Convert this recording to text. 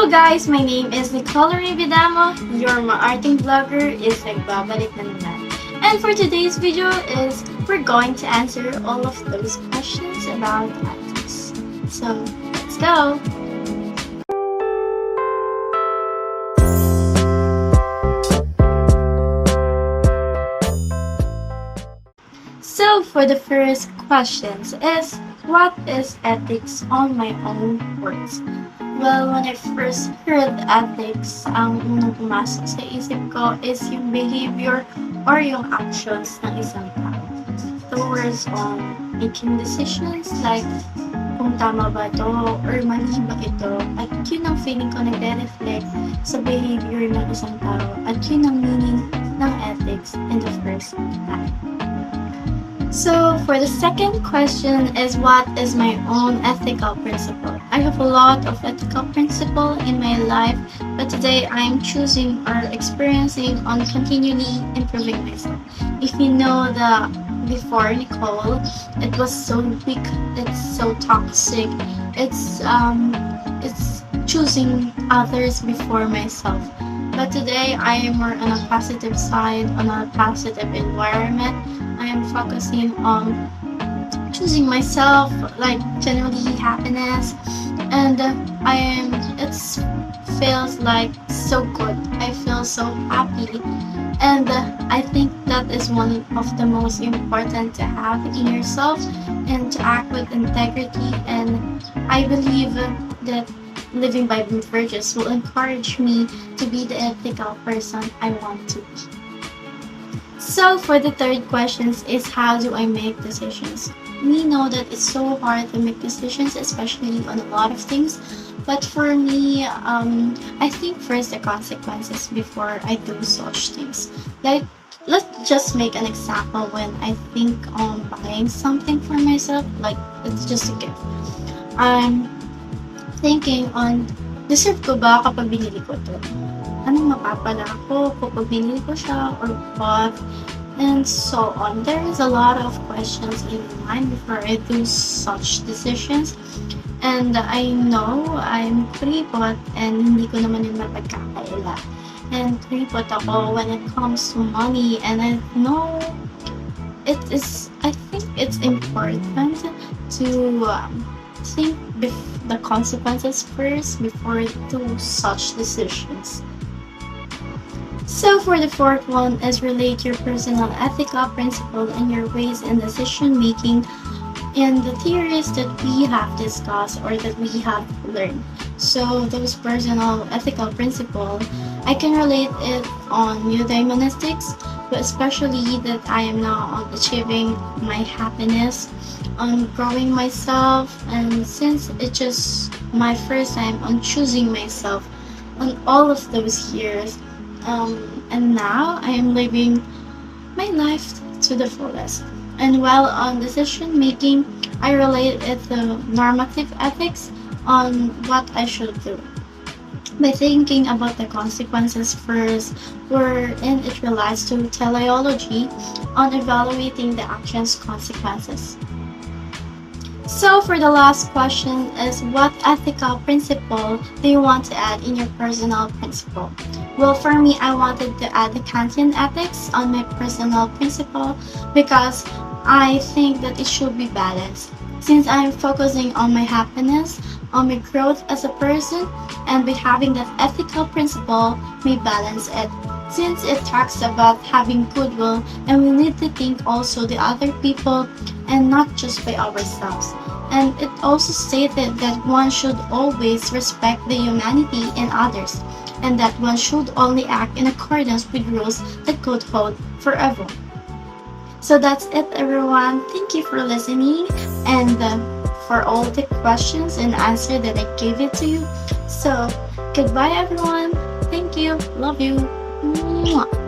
Hello guys, my name is Nicole Rividamo. Your Maarting vlogger is nagbabalik na naman. And for today's video is we're going to answer all of those questions about ethics. So, let's go! So, for the first questions is, what is ethics on my own words? Well, when I first heard ethics, ang unang pumasok sa isip ko is yung behavior or yung actions ng isang tao towards making decisions like kung tama ba ito or mali ba ito, at yun ang feeling ko nagre-reflect sa behavior ng isang tao at yun ang meaning ng ethics in the first time. So, for the second question is, what is my own ethical principle? I have a lot of ethical principle in my life, but today I'm choosing or experiencing on continually improving myself. If you know the before Nicole, it was so weak, it's so toxic, it's choosing others before myself. But today I am more on a positive side, on a positive environment. I am focusing on choosing myself, like generally happiness, and it feels like so good. I feel so happy, and I think that is one of the most important to have in yourself and to act with integrity. And I believe that living by virtues will encourage me to be the ethical person I want to be. So for the third question is, how do I make decisions? We know that it's so hard to make decisions, especially on a lot of things. But for me, I think first the consequences before I do such things. Like, let's just make an example. When I think on buying something for myself, like it's just a gift. I'm thinking on, deserve ko ba kapag binili ko to? Anong mapapala ako kapag binili ko siya or what? And so on. There is a lot of questions in my mind before I do such decisions. And I know I'm kuripot and hindi ko naman yung mapagkakaila. And kuripot ako when it comes to money, and I know I think it's important to think the consequences first before do such decisions. So for the fourth one is, relate your personal ethical principle and your ways in decision making in the theories that we have discussed or that we have learned. So those personal ethical principle, I can relate it on eudaimonistics, but especially that I am now on achieving my happiness, on growing myself, and since it's just my first time on choosing myself on all of those years, and now I am living my life to the fullest. And while on decision making, I relate it to normative ethics on what I should do by thinking about the consequences first, wherein it relies to teleology on evaluating the action's consequences. So for the last question is, what ethical principle do you want to add in your personal principle? Well, for me, I wanted to add the Kantian ethics on my personal principle because I think that it should be balanced. Since I'm focusing on my happiness, on my growth as a person, and by having that ethical principle may balance it. Since it talks about having goodwill, and we need to think also the other people and not just by ourselves. And it also stated that one should always respect the humanity in others, and that one should only act in accordance with rules that could hold forever. So that's it, everyone. Thank you for listening and for all the questions and answer that I gave it to you. So goodbye, everyone. Thank you. Love you. Mwah.